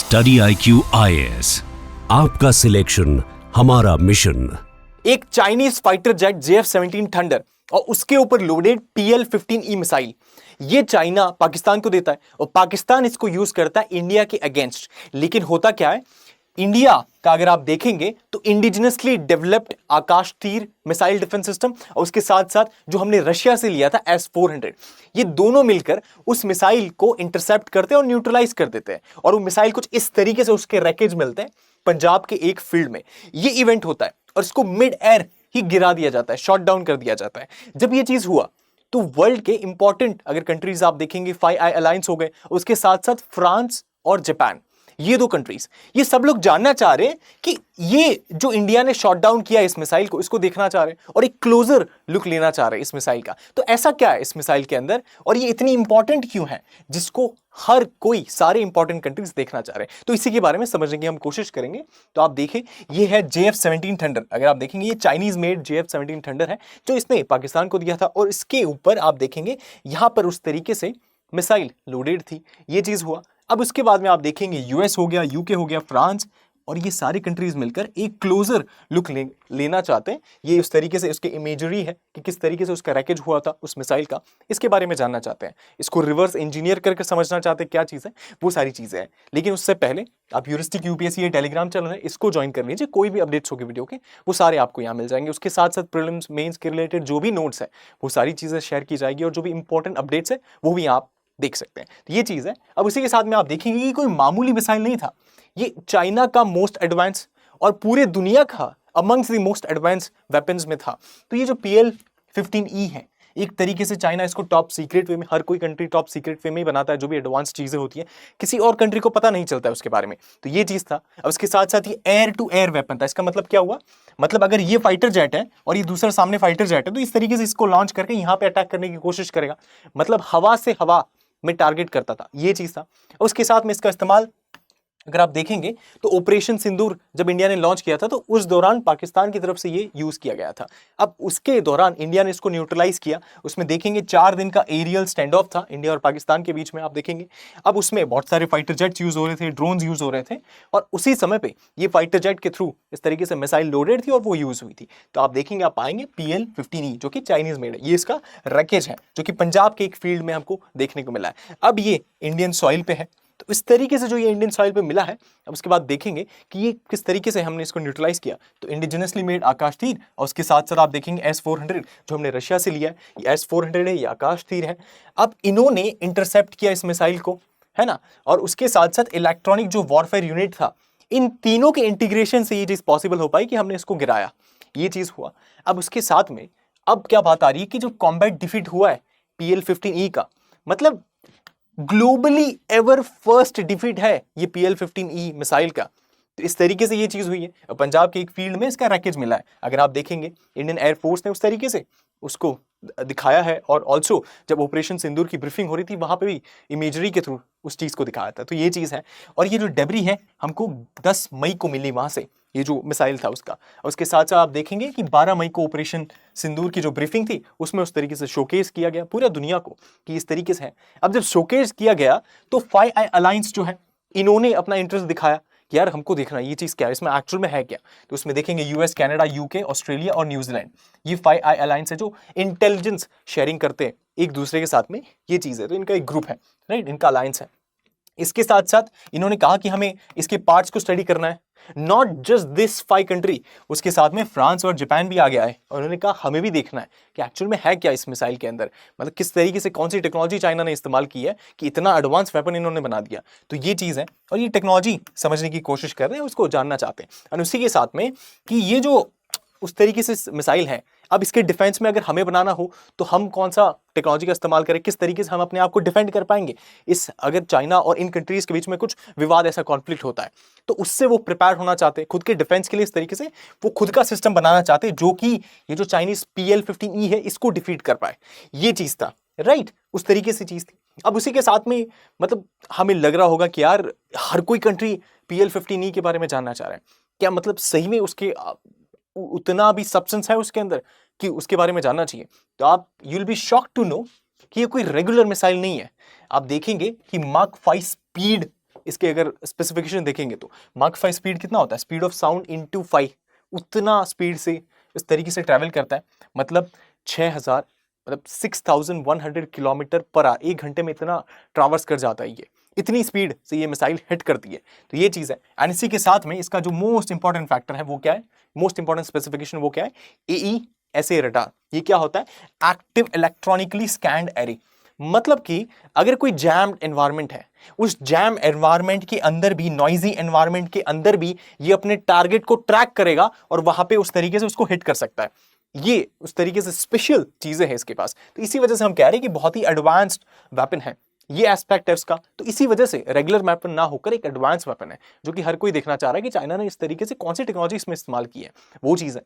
Study IQ IAS, आपका selection हमारा mission. एक Chinese fighter jet JF-17 thunder और उसके ऊपर लोडेड PL-15E मिसाइल, ये चाइना पाकिस्तान को देता है और पाकिस्तान इसको यूज करता है इंडिया के अगेंस्ट। लेकिन होता क्या है, इंडिया का अगर आप देखेंगे तो इंडिजिनसली डेवलप्ड आकाश तीर मिसाइल डिफेंस सिस्टम और उसके साथ साथ जो हमने रशिया से लिया था S-400, ये दोनों मिलकर उस मिसाइल को इंटरसेप्ट करते हैं और न्यूट्रलाइज कर देते हैं। और वो मिसाइल कुछ इस तरीके से उसके रैकेज मिलते हैं पंजाब के एक फील्ड में। ये इवेंट होता है और इसको मिड एयर ही गिरा दिया जाता है, शॉट डाउन कर दिया जाता है। जब ये चीज हुआ तो वर्ल्ड के इंपॉर्टेंट अगर कंट्रीज आप देखेंगे 5 अलायंस हो गए, उसके साथ साथ फ्रांस और जापान, ये 2 कंट्रीज, ये सब लोग जानना चाह रहे हैं कि ये जो इंडिया ने शॉट डाउन किया इस मिसाइल को, इसको देखना चाह रहे हैं और एक क्लोजर लुक लेना चाह रहे हैं इस मिसाइल का। तो ऐसा क्या है इस मिसाइल के अंदर और ये इतनी इंपॉर्टेंट क्यों है जिसको हर कोई, सारे इंपॉर्टेंट कंट्रीज देखना चाह रहे हैं। तो इसी के बारे में समझने की हम कोशिश करेंगे। तो आप देखें, ये है JF-17 थंडर। अगर आप देखेंगे ये चाइनीज मेड JF-17 थंडर है जो इसने पाकिस्तान को दिया था और इसके ऊपर आप देखेंगे यहां पर उस तरीके से मिसाइल लोडेड थी। ये चीज हुआ। अब उसके बाद में आप देखेंगे US हो गया, UK हो गया, फ्रांस और ये सारी कंट्रीज मिलकर एक क्लोजर लुक लेना चाहते हैं। ये उस तरीके से उसकी इमेजरी है कि किस तरीके से उसका रैकेज हुआ था उस मिसाइल का, इसके बारे में जानना चाहते हैं। इसको रिवर्स इंजीनियर करके समझना चाहते हैं क्या चीज़ है, वो सारी चीज़ें हैं। लेकिन उससे पहले आप यूरिस्टिक UPSC ये टेलीग्राम चैनल है, इसको ज्वाइन कर लीजिए। कोई भी अपडेट्स होगी वीडियो के वो सारे आपको यहाँ मिल जाएंगे। उसके साथ साथ प्रीलिम्स मेंस के रिलेटेड जो भी नोट्स है वो सारी चीज़ें शेयर की जाएगी और जो भी इंपॉर्टेंट अपडेट्स है वो भी आप देख सकते हैं। तो ये चीज़ है। अब उसी के साथ में आप देखेंगे कि कोई मामूली मिसाइल नहीं था, ये चाइना का मोस्ट एडवांस और पूरे दुनिया का amongst the most advance weapons में था। तो ये जो PL-15E है, एक तरीके से चाइना इसको टॉप सीक्रेट वे में, हर कोई कंट्री टॉप सीक्रेट वे में ही बनाता है जो भी एडवांस चीजें होती हैं, किसी और कंट्री को पता नहीं चलता है उसके बारे में। तो ये चीज था। अब इसके साथ साथ ये एयर टू एयर वेपन था। इसका मतलब क्या हुआ, मतलब अगर ये फाइटर जेट है और ये दूसरा सामने फाइटर जेट है तो इस तरीके से इसको लॉन्च करके यहाँ पे अटैक करने की कोशिश करेगा, मतलब हवा से हवा में टारगेट करता था। ये चीज था। उसके साथ में इसका इस्तेमाल अगर आप देखेंगे तो ऑपरेशन सिंदूर जब इंडिया ने लॉन्च किया था तो उस दौरान पाकिस्तान की तरफ से ये यूज किया गया था। अब उसके दौरान इंडिया ने इसको न्यूट्रलाइज किया। उसमें देखेंगे 4 दिन का एरियल स्टैंड ऑफ था इंडिया और पाकिस्तान के बीच में, आप देखेंगे। अब उसमें बहुत सारे फाइटर जेट्स यूज हो रहे थे, ड्रोन्स यूज हो रहे थे और उसी समय पे ये फाइटर जेट के थ्रू इस तरीके से मिसाइल लोडेड थी और वो यूज हुई थी। तो आप देखेंगे, आप पाएंगे PL-15E जो कि चाइनीज मेड है। ये इसका रैकेज है जो कि पंजाब के एक फील्ड में हमको देखने को मिला है। अब ये इंडियन सॉइल पे है। तो इस तरीके से जो ये इंडियन सॉइल पे मिला है, अब उसके बाद देखेंगे कि ये किस तरीके से हमने इसको न्यूट्रलाइज किया। तो इंडिजिनसली मेड आकाश तीर और उसके साथ साथ आप देखेंगे S-400 जो हमने रशिया से लिया है, ये S-400 है, ये आकाश तीर है। अब इन्होंने इंटरसेप्ट किया इस मिसाइल को, है ना, और उसके साथ साथ इलेक्ट्रॉनिक जो वॉरफेयर यूनिट था, इन तीनों के इंटीग्रेशन से ये चीज पॉसिबल हो पाई कि हमने इसको गिराया। ये चीज हुआ। अब उसके साथ में अब क्या बात आ रही है कि जो कॉम्बैट डिफीट हुआ है PL-15E का, मतलब ग्लोबली एवर फर्स्ट डिफीट है ये PL-15E मिसाइल का। तो इस तरीके से ये चीज हुई है। पंजाब के एक फील्ड में इसका रैकेज मिला है। अगर आप देखेंगे इंडियन एयरफोर्स ने उस तरीके से उसको दिखाया है और ऑल्सो जब ऑपरेशन सिंदूर की ब्रीफिंग हो रही थी वहां पे भी इमेजरी के थ्रू उस चीज को दिखाया था। तो ये चीज है। और ये जो डेब्री है हमको 10 मई को मिली वहां से, ये जो मिसाइल था उसका। और उसके साथ साथ आप देखेंगे कि 12 मई को ऑपरेशन सिंदूर की जो ब्रीफिंग थी उसमें उस तरीके से शोकेस किया गया पूरा दुनिया को कि इस तरीके से है। अब जब शोकेस किया गया तो 5 अलायंस जो है इन्होंने अपना इंटरेस्ट दिखाया कि यार हमको देखना ये चीज क्या है, इसमें एक्चुअल में है क्या। तो उसमें देखेंगे US, कनाडा, UK, ऑस्ट्रेलिया और न्यूजीलैंड, ये 5 अलायंस है जो इंटेलिजेंस शेयरिंग करते हैं एक दूसरे के साथ में। ये चीज है, तो इनका एक ग्रुप है, राइट, इनका अलायंस है। इसके साथ साथ इन्होंने कहा कि हमें इसके पार्ट्स को स्टडी करना है, नॉट जस्ट दिस 5 कंट्री, उसके साथ में फ्रांस और जापान भी आ गया है और उन्होंने कहा हमें भी देखना है कि एक्चुअल में है क्या इस मिसाइल के अंदर, मतलब किस तरीके से कौन सी टेक्नोलॉजी चाइना ने इस्तेमाल की है कि इतना एडवांस वेपन इन्होंने बना दिया। तो ये चीज़ है और ये टेक्नोलॉजी समझने की कोशिश कर रहे हैं, उसको जानना चाहते हैं। और उसी के साथ में कि ये जो उस तरीके से मिसाइल है, अब इसके डिफेंस में अगर हमें बनाना हो तो हम कौन सा टेक्नोलॉजी का इस्तेमाल करें, किस तरीके से हम अपने आप को डिफेंड कर पाएंगे इस, अगर चाइना और इन कंट्रीज के बीच में कुछ विवाद, ऐसा कॉन्फ्लिक्ट होता है तो उससे वो प्रिपेयर होना चाहते हैं खुद के डिफेंस के लिए। इस तरीके से वो खुद का सिस्टम बनाना चाहते हैं जो कि ये जो चाइनीज PL-15E है इसको डिफीट कर पाए। ये चीज था, राइट, उस तरीके से चीज थी। अब उसी के साथ में मतलब हमें लग रहा होगा कि यार हर कोई कंट्री PL-15E के बारे में जानना चाह रहा है, क्या मतलब सही में उसके उतना भी सब्सटेंस है उसके अंदर कि उसके बारे में जानना चाहिए। तो आप you will be shocked to know कि ये कोई रेगुलर मिसाइल नहीं है। आप देखेंगे कि Mach 5 स्पीड इसके अगर स्पेसिफिकेशन देखेंगे तो माक 5 स्पीड कितना होता है, स्पीड ऑफ साउंड इनटू 5, उतना स्पीड से इस तरीके से ट्रैवल करता है, मतलब 6000 मतलब 6100 किलोमीटर पर आवर, 1 घंटे में इतना ट्रैवर्स कर जाता है ये, इतनी स्पीड से ये मिसाइल हिट करती है। तो ये चीज़ है। एंड इसी के साथ में इसका जो मोस्ट इंपॉर्टेंट फैक्टर है वो क्या है, मोस्ट इंपॉर्टेंट स्पेसिफिकेशन वो क्या है, AESA रडार। ये क्या होता है, एक्टिव इलेक्ट्रॉनिकली स्कैन्ड एरे। मतलब कि अगर कोई जैम्ड एनवायरनमेंट है, उस जैम एनवायरनमेंट के अंदर भी, नॉइजी एनवायरनमेंट के अंदर भी ये अपने टारगेट को ट्रैक करेगा और वहां पे उस तरीके से उसको हिट कर सकता है। ये उस तरीके से स्पेशल चीजें हैं इसके पास। तो इसी वजह से हम कह रहे हैं कि बहुत ही एडवांस्ड वेपन है, ये एस्पेक्ट है उसका। तो इसी वजह से रेगुलर वेपन ना होकर एक एडवांस वेपन है, जो कि हर कोई देखना चाह रहा है कि चाइना ने इस तरीके से कौन सी टेक्नोलॉजी इसमें इस्तेमाल की है, वो चीज है।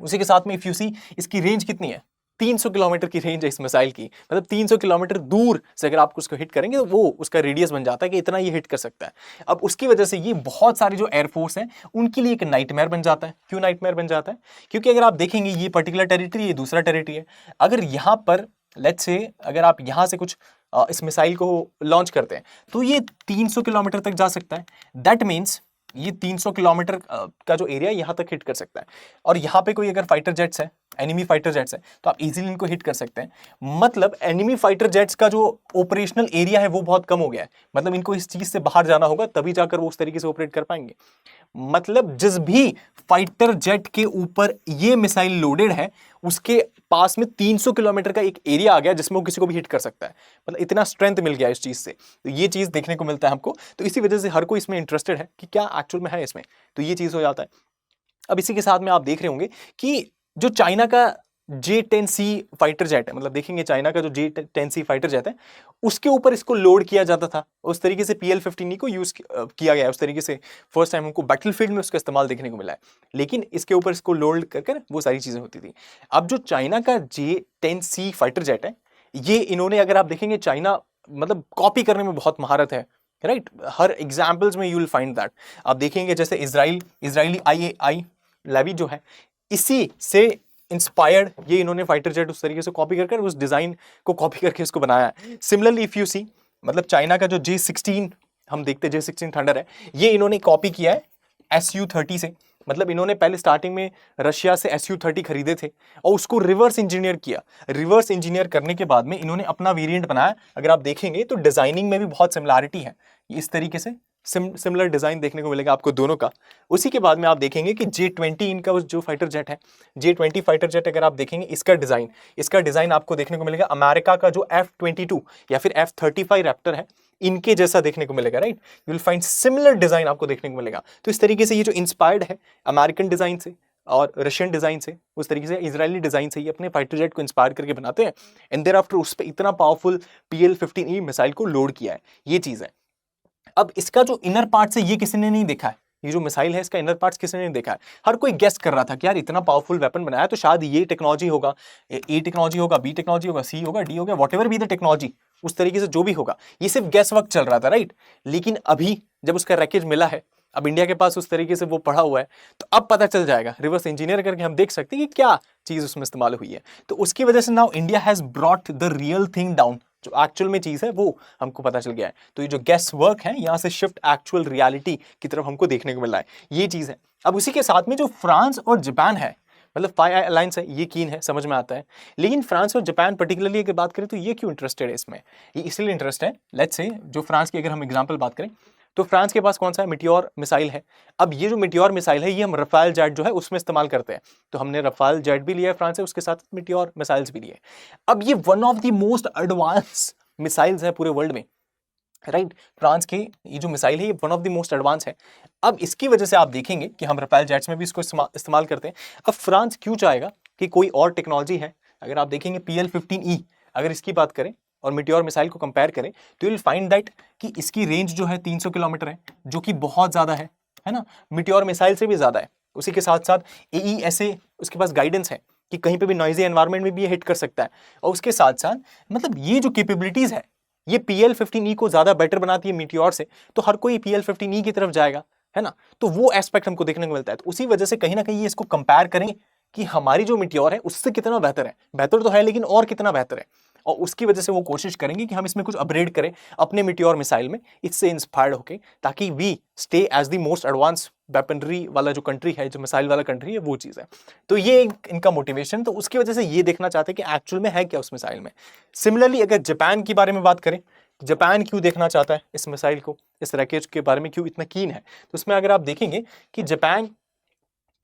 उसी के साथ में इफ यू सी, इसकी रेंज कितनी है, 300 किलोमीटर की रेंज है इस मिसाइल की। मतलब 300 किलोमीटर दूर से अगर आप उसको हिट करेंगे तो वो उसका रेडियस बन जाता है कि इतना ये हिट कर सकता है। अब उसकी वजह से ये बहुत सारे जो एयरफोर्स हैं उनके लिए एक नाइटमेयर बन जाता है। क्यों नाइटमेयर बन जाता है, क्योंकि अगर आप देखेंगे ये पर्टिकुलर टेरिटरी, ये दूसरा टेरिटरी है। अगर यहाँ पर लेट्स से अगर आप यहाँ से कुछ इस मिसाइल को लॉन्च करते हैं तो ये 300 किलोमीटर तक जा सकता है। दैट मीन्स ये 300 किलोमीटर का जो एरिया यहाँ तक हिट कर सकता है। और यहाँ पे कोई अगर फाइटर जेट्स है, एनिमी फाइटर जेट्स है, तो आप इजीली इनको हिट कर सकते हैं। मतलब एनिमी फाइटर जेट्स का जो ऑपरेशनल एरिया है वो बहुत कम हो गया है। मतलब इनको इस चीज से बाहर जाना होगा तभी जाकर वो उस तरीके से ऑपरेट कर पाएंगे। मतलब जिस भी फाइटर जेट के ऊपर ये मिसाइल लोडेड है उसके पास में 300 किलोमीटर का एक एरिया आ गया जिसमें वो किसी को भी हिट कर सकता है। मतलब इतना स्ट्रेंथ मिल गया इस चीज से। तो ये चीज देखने को मिलता है हमको। तो इसी वजह से हर कोई इसमें इंटरेस्टेड है कि क्या एक्चुअल में है इसमें, तो ये चीज हो जाता है। अब इसी के साथ में आप देख रहे होंगे कि जो चाइना का J-10C फाइटर जेट है, मतलब देखेंगे चाइना का जो J-10C फाइटर जेट है उसके ऊपर इसको लोड किया जाता था। उस तरीके से PL-15E को यूज किया गया, उस तरीके से फर्स्ट टाइम हमको बैटलफील्ड में उसका इस्तेमाल देखने को मिला है। लेकिन इसके ऊपर इसको लोड कर वो सारी चीजें होती थी। अब जो चाइना का J-10C फाइटर जेट है, ये इन्होंने, अगर आप देखेंगे चाइना मतलब कॉपी करने में बहुत महारत है, राइट। हर एग्जाम्पल्स में यू विल फाइंड दैट। आप देखेंगे जैसे इजरायली IAI लेवी जो है, इसी से इंस्पायर्ड ये इन्होंने फाइटर जेट उस तरीके से कॉपी कर उस डिजाइन को कॉपी करके इसको बनाया है। सिमिलरली इफ यू सी, मतलब चाइना का जो J-16 हम देखते हैं, J-16 थंडर है, ये इन्होंने कॉपी किया है Su-30 से। मतलब इन्होंने पहले स्टार्टिंग में रशिया से Su-30 खरीदे थे और उसको रिवर्स इंजीनियर किया। रिवर्स इंजीनियर करने के बाद में इन्होंने अपना वेरिएंट बनाया। अगर आप देखेंगे तो डिजाइनिंग में भी बहुत सिमिलैरिटी है, इस तरीके से सिमिलर डिजाइन देखने को मिलेगा आपको दोनों का। उसी के बाद में आप देखेंगे कि J-20 इनका जो फाइटर जेट है, J-20 फाइटर जेट अगर आप देखेंगे इसका डिजाइन आपको देखने को मिलेगा अमेरिका का जो F-22 या फिर F-35 रैप्टर है इनके जैसा देखने को मिलेगा, right. You will find similar design आपको देखने को मिलेगा। तो इस तरीके से ये जो इंस्पायर्ड है अमेरिकन डिजाइन से और रशियन डिजाइन से, उस तरीके से इजरायली डिजाइन से ये अपने फाइटर जेट को इंस्पायर करके बनाते हैं एंड देयर आफ्टर उस पर इतना पावरफुल PL-15E मिसाइल को लोड किया है। ये चीज है। अब इसका जो इनर पार्ट है ये किसी ने नहीं देखा है, ये जो मिसाइल है इसका इनर पार्ट्स किसी ने नहीं देखा है। हर कोई गेस कर रहा था कि यार इतना पावरफुल वेपन बनाया तो शायद ये टेक्नोलॉजी होगा, ए टेक्नोलॉजी होगा, बी टेक्नोलॉजी होगा, सी होगा, डी होगा, व्हाटएवर बी द टेक्नोलॉजी, उस तरीके से जो भी होगा, ये सिर्फ गेस वर्क चल रहा था, राइट। लेकिन अभी जब उसका रैकेज मिला है, अब इंडिया के पास उस तरीके से वो पड़ा हुआ है, तो अब पता चल जाएगा, रिवर्स इंजीनियर करके हम देख सकते हैं कि क्या चीज उसमें इस्तेमाल हुई है। तो उसकी वजह से now India has brought the real thing down, जो एक्चुअल में चीज है वो हमको पता चल गया है। तो ये जो गेस वर्क है यहाँ से शिफ्ट एक्चुअल रियलिटी की तरफ हमको देखने को मिल रहा है, ये चीज है। अब उसी के साथ में जो फ्रांस और जापान है, मतलब 5 अलायंस है, ये कीन है, समझ में आता है। लेकिन फ्रांस और जापान पर्टिकुलरली अगर बात करें तो ये क्यों इंटरेस्टेड है इसमें, ये इसलिए इंटरेस्ट है, लेट्स से जो फ्रांस की अगर हम एग्जांपल बात करें तो फ्रांस के पास कौन सा है, मिटियोर मिसाइल है। अब ये जो मिटियोर मिसाइल है ये हम रफाल जेट जो है उसमें इस्तेमाल करते हैं, तो हमने रफाल जेट भी लिया है फ्रांस से, उसके साथ मिटियोर मिसाइल्स भी लिए। अब ये one of the most advance missiles है पूरे वर्ल्ड में, राइट। फ्रांस की ये जो मिसाइल है ये one of the most advance है। अब इसकी वजह से आप देखेंगे कि हम रफाल जेट्स में भी इसको इस्तेमाल करते हैं। अब फ्रांस क्यों चाहेगा कि कोई और टेक्नोलॉजी है, अगर आप देखेंगे PL-15E अगर इसकी बात करें और मिटियोर मिसाइल को कंपेयर करें तो यू विल फाइंड दैट कि इसकी रेंज जो है 300 किलोमीटर है, जो कि बहुत ज्यादा है ना, मिटियोर मिसाइल से भी ज्यादा है। उसी के साथ साथ AESA उसके पास गाइडेंस है कि कहीं पे भी नॉइजी एनवायरनमेंट में भी ये हिट कर सकता है। और उसके साथ साथ मतलब ये जो कैपेबिलिटीज है ये PL-15E को ज्यादा बेटर बनाती है मिटियोर से, तो हर कोई PL-15E की तरफ जाएगा, है ना। तो वो एस्पेक्ट हमको देखने को मिलता है। तो उसी वजह से कहीं ना कहीं ये इसको कंपेयर करेंगे कि हमारी जो मिटियोर है उससे कितना बेहतर है, बेहतर तो है लेकिन और कितना बेहतर है। और उसकी वजह से वो कोशिश करेंगे कि हम इसमें कुछ अपग्रेड करें अपने मिटियोर मिसाइल में, इससे इंस्पायर्ड होके, ताकि we stay as the most advance weaponry वाला जो कंट्री है, जो मिसाइल वाला कंट्री है, वो चीज़ है। तो ये इनका मोटिवेशन, तो उसकी वजह से ये देखना चाहते हैं कि एक्चुअल में है क्या उस मिसाइल में। सिमिलरली अगर जापान के बारे में बात करें, जापान क्यों देखना चाहता है इस मिसाइल को, इस रैकेट के बारे में क्यों इतना कीन है, तो उसमें अगर आप देखेंगे कि जापान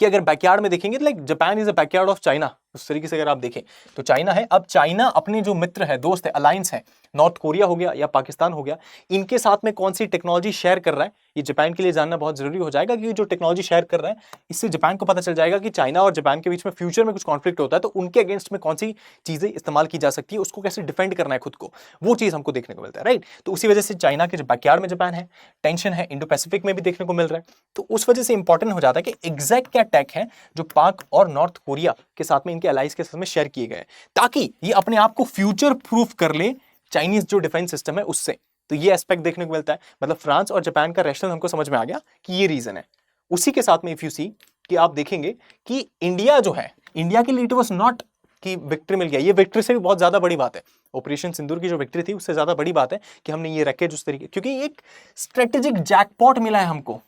कि अगर बैकयार्ड में देखेंगे तो like Japan is a backyard of China, उस तरीके से अगर आप देखें तो चाइना है। अब चाइना अपने जो मित्र है, दोस्त है, अलायंस है, नॉर्थ कोरिया हो गया या पाकिस्तान हो गया, इनके साथ में कौन सी टेक्नोलॉजी शेयर कर रहा है, ये जापान के लिए जानना बहुत जरूरी हो जाएगा, क्योंकि जो टेक्नोलॉजी शेयर कर रहा है इससे जापान को पता चल जाएगा कि चाइना और जापान के बीच में फ्यूचर में कुछ कॉन्फ्लिक्ट होता है तो उनके अगेंस्ट में कौन सी चीजें इस्तेमाल की जा सकती है, उसको कैसे डिफेंड करना है खुद को, वो चीज हमको देखने को मिलता है, राइट। तो उसी वजह से चाइना के जो बैकयार्ड में जापान है, टेंशन है, इंडो पैसिफिक में भी देखने को मिल रहा है, तो उस वजह से इंपॉर्टेंट हो जाता है कि एग्जैक्ट क्या टैक है जो पाक और नॉर्थ कोरिया के साथ में, इनके अलाइज के साथ में शेयर किए गए, ताकि ये अपने आप को फ्यूचर प्रूफ कर ले चाइनीज जो डिफेंस सिस्टम है उससे। तो ये एस्पेक्ट देखने को मिलता है, मतलब फ्रांस और जापान का रैशनल हमको समझ में आ गया कि ये रीजन है। उसी के साथ में इफ यू सी कि आप देखेंगे कि इंडिया जो है, इंडिया के लिए इट वाज नॉट कि विक्ट्री मिल गया, ये विक्ट्री से भी बहुत ज्यादा बड़ी बात है। ऑपरेशन सिंदूर की जो विक्ट्री थी उससे ज्यादा बड़ी बात है कि हमने ये रैकेट उस तरीके, क्योंकि एक स्ट्रेटेजिक जैकपॉट मिला है हमको,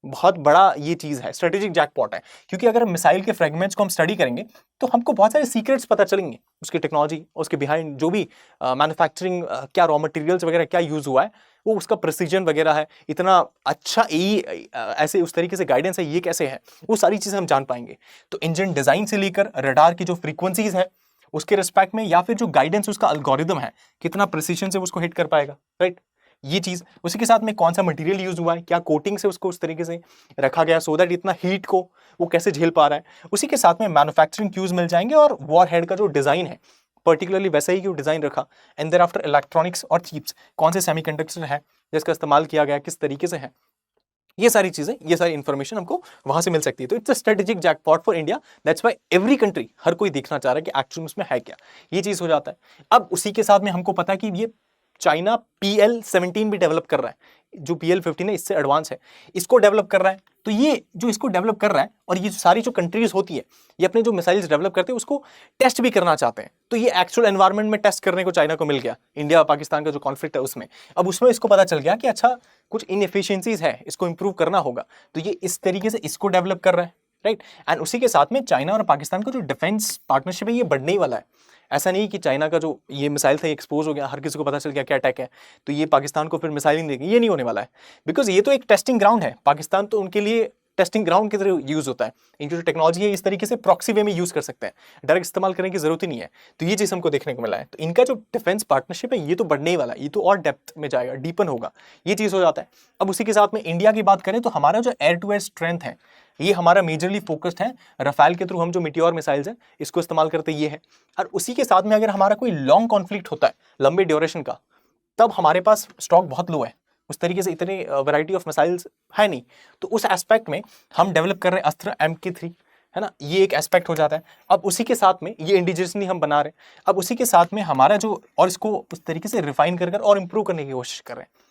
बहुत बड़ा ये चीज है, स्ट्रेटेजिक जैकपॉट है। क्योंकि अगर मिसाइल के फ्रेगमेंट्स को हम स्टडी करेंगे तो हमको बहुत सारे सीक्रेट्स पता चलेंगे, उसकी टेक्नोलॉजी, उसके बिहाइंड जो भी मैन्युफैक्चरिंग, क्या रॉ मटेरियल्स वगैरह क्या यूज हुआ है, वो उसका प्रिसीजन वगैरह है, इतना अच्छा ऐसे उस तरीके से गाइडेंस है, ये कैसे है, वो सारी चीजें हम जान पाएंगे। तो इंजन डिजाइन से लेकर रडार की जो फ्रीक्वेंसीज है उसके रिस्पेक्ट में, या फिर जो गाइडेंस उसका एल्गोरिदम है, कितना प्रिसीजन से उसको हिट कर पाएगा, राइट, ये चीज। उसी के साथ में कौन सा मटेरियल यूज हुआ है, क्या कोटिंग से उसको उस तरीके से रखा गया सो दैट इतना हीट को वो कैसे झेल पा रहा है। उसी के साथ में मैन्युफैक्चरिंग क्यूज मिल जाएंगे, और वॉर हेड का जो डिजाइन है पर्टिकुलरली वैसा ही क्यों डिजाइन रखा, एंड देयर आफ्टर इलेक्ट्रॉनिक्स और चिप्स, कौन से सेमीकंडक्टर है जिसका इस्तेमाल किया गया, किस तरीके से है, ये सारी चीजें, ये सारी इंफॉर्मेशन हमको वहां से मिल सकती है। तो it's a strategic jackpot for India, that's why every country, हर कोई देखना चाह रहा है कि एक्चुअली उसमें है क्या, ये चीज हो जाता है। अब उसी के साथ में हमको पता है कि ये चाइना PL-17 भी डेवलप कर रहा है, जो PL-15 है इससे एडवांस है, इसको डेवलप कर रहा है। तो ये जो इसको डेवलप कर रहा है, और ये सारी जो कंट्रीज होती है, ये अपने जो मिसाइल्स डेवलप करते हैं उसको टेस्ट भी करना चाहते हैं। तो ये एक्चुअल एनवायरनमेंट में टेस्ट करने को चाइना को मिल गया, इंडिया पाकिस्तान का जो कॉन्फ्लिक्ट है उसमें। अब उसमें इसको पता चल गया कि अच्छा कुछ इनएफिशिएंसीज है, इसको इंप्रूव करना होगा, तो ये इस तरीके से इसको डेवलप कर रहा है, राइट। एंड उसी के साथ में चाइना और पाकिस्तान का जो डिफेंस पार्टनरशिप है ये बढ़ने ही वाला है। ऐसा नहीं कि चाइना का जो ये मिसाइल था एक्सपोज हो गया, हर किसी को पता चल गया क्या अटैक है, तो ये पाकिस्तान को फिर मिसाइल नहीं देगी, ये नहीं होने वाला है। बिकॉज ये तो एक टेस्टिंग ग्राउंड है, पाकिस्तान तो उनके लिए टेस्टिंग ग्राउंड की तरह यूज होता है। इनकी जो टेक्नोलॉजी है इस तरीके से प्रॉक्सी वे में यूज कर सकते हैं, डायरेक्ट इस्तेमाल करने की जरूरत ही नहीं है। तो ये चीज हमको देखने को मिला है। तो इनका जो डिफेंस पार्टनरशिप है ये तो बढ़ने ही वाला है, ये तो और डेप्थ में जाएगा, डीपन होगा, ये चीज हो जाता है। अब उसी के साथ में इंडिया की बात करें तो हमारा जो एयर टू एयर स्ट्रेंथ है ये हमारा मेजरली फोकस्ड है रफाल के थ्रू, हम जो मिटियोर मिसाइल्स हैं इसको इस्तेमाल करते ये है। और उसी के साथ में अगर हमारा कोई लॉन्ग कॉन्फ्लिक्ट होता है लंबे ड्यूरेशन का, तब हमारे पास स्टॉक बहुत लो है, उस तरीके से इतने वैरायटी ऑफ मिसाइल्स है नहीं। तो उस एस्पेक्ट में हम डेवलप कर रहे हैं अस्त्र MK3, है ना, ये एक एस्पेक्ट हो जाता है। अब उसी के साथ में ये इंडिजिनसली हम बना रहे हैं। अब उसी के साथ में हमारा जो, और इसको उस तरीके से रिफाइन कर और इंप्रूव करने की कोशिश कर रहे हैं।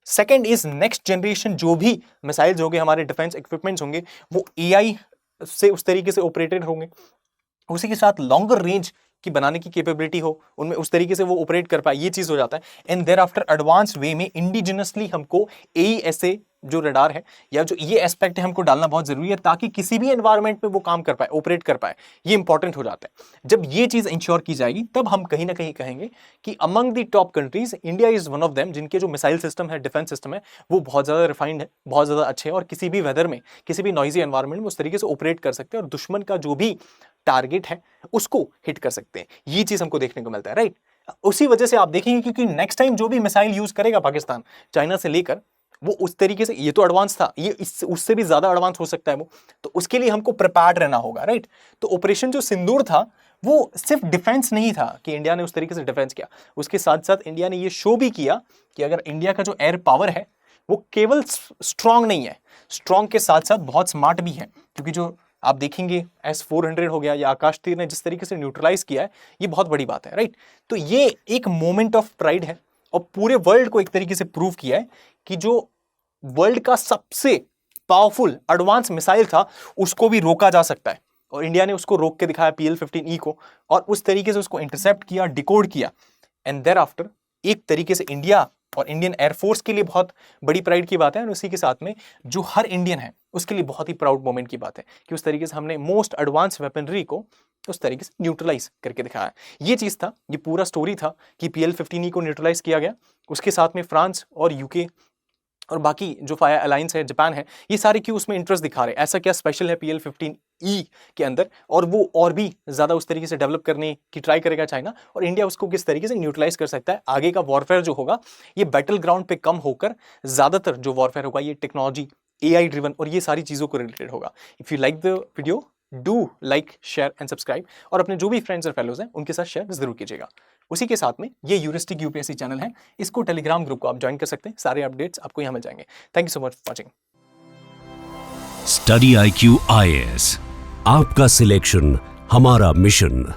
सेकेंड इज नेक्स्ट जनरेशन जो भी मिसाइल्स होंगे, हमारे डिफेंस इक्विपमेंट्स होंगे, वो AI से उस तरीके से ऑपरेटेड होंगे। उसी के साथ लॉन्गर रेंज की बनाने की कैपेबिलिटी हो, उनमें उस तरीके से वो ऑपरेट कर पाए, ये चीज हो जाता है। एंड देयर आफ्टर एडवांस वे में इंडिजिनसली हमको AESA जो रडार है या जो ये एस्पेक्ट है हमको डालना बहुत जरूरी है, ताकि किसी भी एनवायरनमेंट में वो काम कर पाए, ऑपरेट कर पाए, ये इंपॉर्टेंट हो जाता है। जब ये चीज इंश्योर की जाएगी तब हम कहीं ना कहीं कहेंगे कि among the top countries India is one of them, जिनके जो मिसाइल सिस्टम है, डिफेंस सिस्टम है, वो बहुत ज्यादा रिफाइंड है, बहुत ज्यादा अच्छे हैं, और किसी भी वेदर में, किसी भी नॉइजी एनवायरनमेंट में उस तरीके से ऑपरेट कर सकते हैं, और दुश्मन का जो भी टारगेट है उसको हिट कर सकते हैं। ये चीज हमको देखने को मिलता है, राइट। उसी वजह से आप देखेंगे क्योंकि नेक्स्ट टाइम जो भी मिसाइल यूज करेगा पाकिस्तान चाइना से लेकर, वो उस तरीके से, ये तो एडवांस था, ये उससे भी ज्यादा एडवांस हो सकता है वो, तो उसके लिए हमको प्रिपेयर्ड रहना होगा, राइट। तो ऑपरेशन जो सिंदूर था वो सिर्फ डिफेंस नहीं था कि इंडिया ने उस तरीके से डिफेंस किया, उसके साथ साथ इंडिया ने ये शो भी किया कि अगर इंडिया का जो एयर पावर है वो केवल स्ट्रांग नहीं है, स्ट्रांग के साथ साथ बहुत स्मार्ट भी है। क्योंकि जो आप देखेंगे S-400 हो गया या आकाश तीर ने जिस तरीके से न्यूट्रलाइज किया है, ये बहुत बड़ी बात है, राइट। तो ये एक मोमेंट ऑफ प्राइड है, और पूरे वर्ल्ड को एक तरीके से प्रूव किया है कि जो वर्ल्ड का सबसे पावरफुल एडवांस मिसाइल था उसको भी रोका जा सकता है, और इंडिया ने उसको रोक के दिखाया PL-15E को, और उस तरीके से उसको इंटरसेप्ट किया, डिकोड किया। एंड देयर आफ्टर एक तरीके से इंडिया और इंडियन एयरफोर्स के लिए बहुत बड़ी प्राइड की बात है, और उसी के साथ में जो हर इंडियन है उसके लिए बहुत ही प्राउड मोमेंट की बात है कि उस तरीके से हमने मोस्ट एडवांस वेपनरी को उस तरीके से न्यूट्रलाइज करके दिखाया। ये चीज था, ये पूरा स्टोरी था कि PL-15E को न्यूट्रलाइज किया गया। उसके साथ में फ्रांस और यूके और बाकी जो फायर अलायंस है, जापान है, ये सारे क्यों उसमें इंटरेस्ट दिखा रहे हैं, ऐसा क्या स्पेशल है PL-15E के अंदर, और वो और भी ज्यादा उस तरीके से डेवलप करने की ट्राई करेगा चाइना, और इंडिया उसको किस तरीके से न्यूट्रलाइज कर सकता है। आगे का वॉरफेयर जो होगा ये बैटल ग्राउंड पे कम होकर ज्यादातर जो वॉरफेयर होगा ये टेक्नोलॉजी, AI ड्रिवन और ये सारी चीजों को रिलेटेड होगा। If you like the video, do like, share and subscribe, और अपने जो भी फ्रेंड्स और फेलोज हैं उनके साथ शेयर जरूर कीजिएगा। उसी के साथ में ये यूरिस्टिक यूपीएससी चैनल है, इसको टेलीग्राम ग्रुप को आप ज्वाइन कर सकते हैं, सारे अपडेट्स आपको यहाँ मिल जाएंगे। Thank you so much for watching. Study IQ IAS, आपका सिलेक्शन हमारा मिशन।